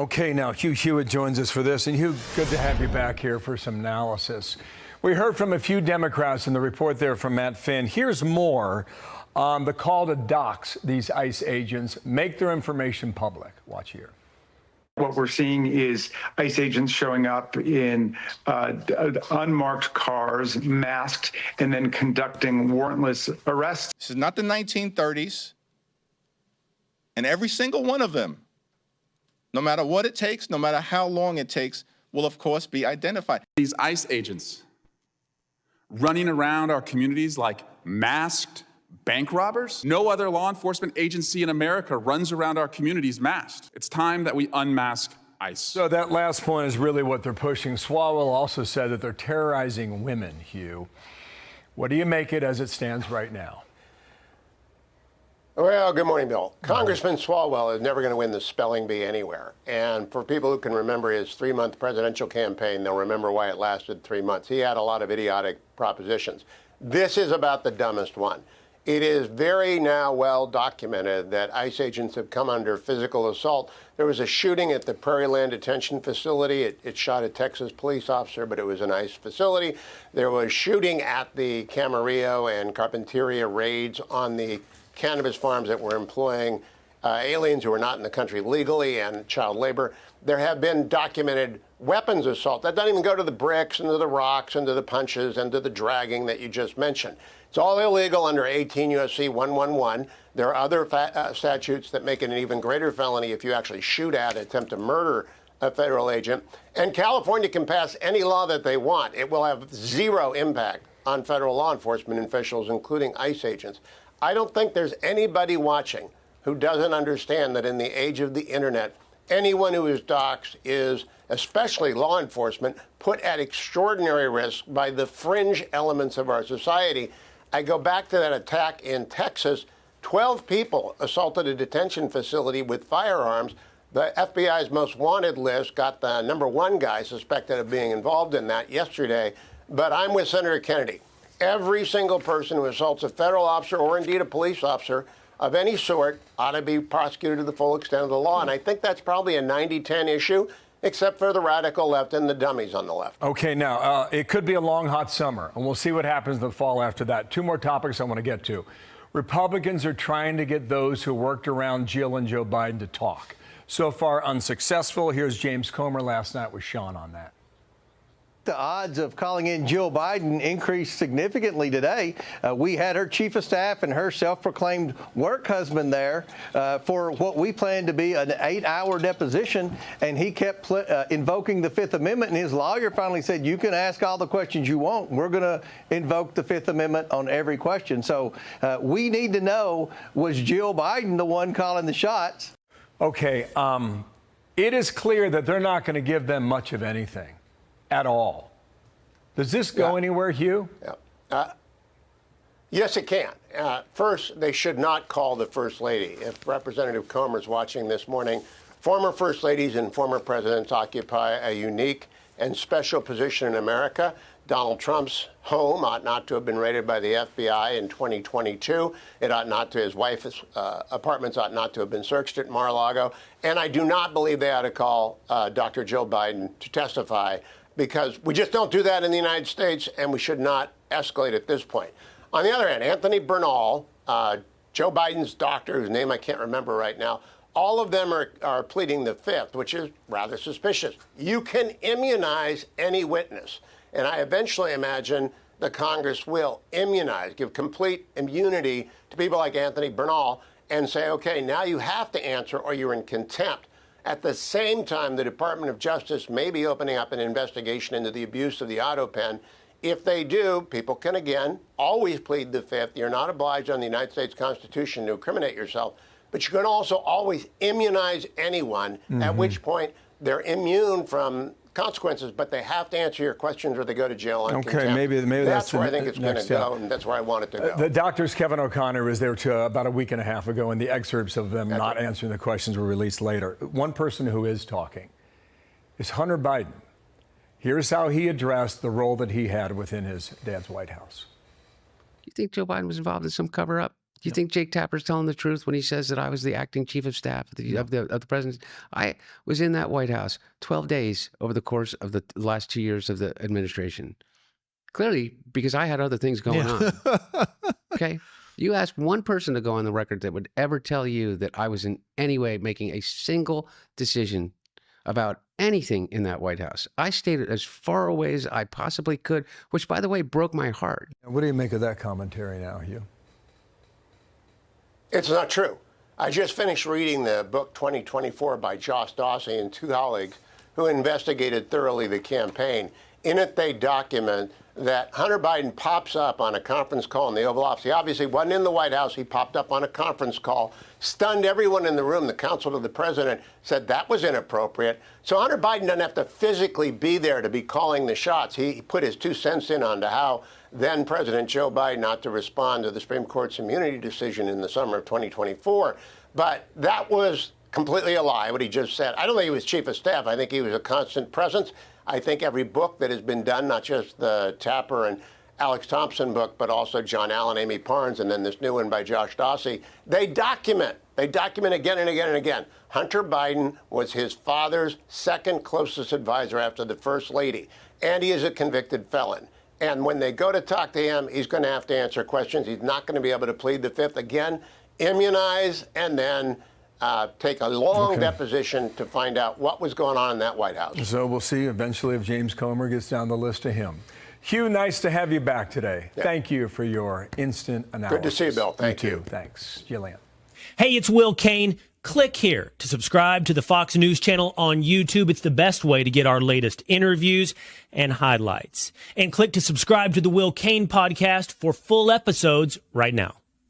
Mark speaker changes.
Speaker 1: Okay, now Hugh Hewitt joins us for this. And Hugh, good to have you back here for some analysis. We heard from a few Democrats in the report there from Matt Finn. Here's more on the call to dox these ICE agents, make their information public. Watch here.
Speaker 2: What we're seeing is ICE agents showing up in unmarked cars, masked, and then conducting warrantless arrests.
Speaker 3: This is not the 1930s. And every single one of them, no matter what it takes, no matter how long it takes, will of course be identified.
Speaker 4: These ICE agents running around our communities like masked bank robbers. No other law enforcement agency in America runs around our communities masked. It's time that we unmask ICE.
Speaker 1: So that last point is really what they're pushing. Swalwell also said that they're terrorizing women, Hugh. What do you make it as it stands right now?
Speaker 5: Well, good morning, Bill. Congressman Swalwell is never going to win the spelling bee anywhere. And for people who can remember his 3-month presidential campaign, they'll remember why it lasted 3 months. He had a lot of idiotic propositions. This is about the dumbest one. It is very now well documented that ICE agents have come under physical assault. There was a shooting at the Prairie Land Detention Facility. It shot a Texas police officer, but it was an ICE facility. There was shooting at the Camarillo and Carpinteria raids on the cannabis farms that were employing aliens who were not in the country legally and child labor. There have been documented weapons assault. That doesn't even go to the bricks and to the rocks and to the punches and to the dragging that you just mentioned. It's all illegal under 18 U.S.C. 111. There are other statutes that make it an even greater felony if you actually shoot at, attempt to murder a federal agent. And California can pass any law that they want. It will have zero impact on federal law enforcement officials, including ICE agents. I don't think there's anybody watching who doesn't understand that in the age of the internet, anyone who is doxxed is, especially law enforcement, put at extraordinary risk by the fringe elements of our society. I go back to that attack in Texas. 12 people assaulted a detention facility with firearms. The FBI's most wanted list got the #1 guy suspected of being involved in that yesterday. But I'm with Senator Kennedy. Every single person who assaults a federal officer or indeed a police officer of any sort ought to be prosecuted to the full extent of the law. And I think that's probably a 90-10 issue, except for the radical left and the dummies on the left.
Speaker 1: Okay, now, it could be a long, hot summer, and we'll see what happens in the fall after that. 2 more topics I want to get to. Republicans are trying to get those who worked around Jill and Joe Biden to talk. So far, unsuccessful. Here's James Comer last night with Sean on that.
Speaker 6: The odds of calling in Jill Biden increased significantly today. We had her chief of staff and her self-proclaimed work husband there for what we planned to be an 8-hour deposition, and he kept invoking the Fifth Amendment, and his lawyer finally said, you can ask all the questions you want. We're going to invoke the Fifth Amendment on every question. So we need to know, was Jill Biden the one calling the shots?
Speaker 1: Okay, it is clear that they're not going to give them much of anything at all. Does this go anywhere, Hugh?
Speaker 5: Yes, it can. First, they should not call the First Lady. If Representative Comer is watching this morning, former First Ladies and former presidents occupy a unique and special position in America. Donald Trump's home ought not to have been raided by the FBI in 2022. It ought not to, his wife's apartments ought not to have been searched at Mar-a-Lago. And I do not believe they ought to call Dr. Joe Biden to testify, because we just don't do that in the United States, and we should not escalate at this point. On the other hand, Anthony Bernal, Joe Biden's doctor, whose name I can't remember right now, all of them are pleading the Fifth, which is rather suspicious. You can immunize any witness, and I eventually imagine the Congress will immunize, give complete immunity to people like Anthony Bernal, and say, okay, now you have to answer or you're in contempt. At the same time, the Department of Justice may be opening up an investigation into the abuse of the auto pen. If they do, people can, again, always plead the Fifth. You're not obliged on the United States Constitution to incriminate yourself, but you can also always immunize anyone, at which point they're immune from consequences, but they have to answer your questions or they go to jail on contempt.
Speaker 1: Maybe
Speaker 5: that's where I think it's going to go, and that's where I want it to go.
Speaker 1: The doctor's Kevin O'Connor was there about a week and a half ago, and the excerpts of them not answering the questions were released later. One person who is talking is Hunter Biden. Here's how he addressed the role that he had within his dad's White House.
Speaker 7: Do you think Joe Biden was involved in some cover-up? Do you think Jake Tapper's telling the truth when he says that I was the acting chief of staff of the president? I was in that White House 12 days over the course of the last 2 years of the administration. Clearly, because I had other things going on. Okay? You ask one person to go on the record that would ever tell you that I was in any way making a single decision about anything in that White House. I stayed as far away as I possibly could, which, by the way, broke my heart.
Speaker 1: What do you make of that commentary now, Hugh?
Speaker 5: It's not true. I just finished reading the book 2024 by Josh Dawsey and two colleagues who investigated thoroughly the campaign. In it, they document that Hunter Biden pops up on a conference call in the Oval Office. He obviously wasn't in the White House. He popped up on a conference call, stunned everyone in the room. The counsel to the president said that was inappropriate. So Hunter Biden doesn't have to physically be there to be calling the shots. He put his 2 cents in on to how then President Joe Biden ought to respond to the Supreme Court's immunity decision in the summer of 2024. But that was completely a lie, what he just said. I don't think he was chief of staff. I think he was a constant presence. I think every book that has been done, not just the Tapper and Alex Thompson book, but also John Allen, Amy Parnes, and then this new one by Josh Dawsey, they document again and again and again. Hunter Biden was his father's second closest advisor after the First Lady, and he is a convicted felon. And when they go to talk to him, he's going to have to answer questions. He's not going to be able to plead the Fifth. Again, immunize and then take a long deposition to find out what was going on in that White House.
Speaker 1: So we'll see eventually if James Comer gets down the list to him. Hugh, nice to have you back today. Yeah. Thank you for your instant analysis.
Speaker 5: Good to see you, Bill. Thank you.
Speaker 1: Thanks. Jillian.
Speaker 8: Hey, it's Will Kane. Click here to subscribe to the Fox News channel on YouTube. It's the best way to get our latest interviews and highlights. And click to subscribe to the Will Kane podcast for full episodes right now.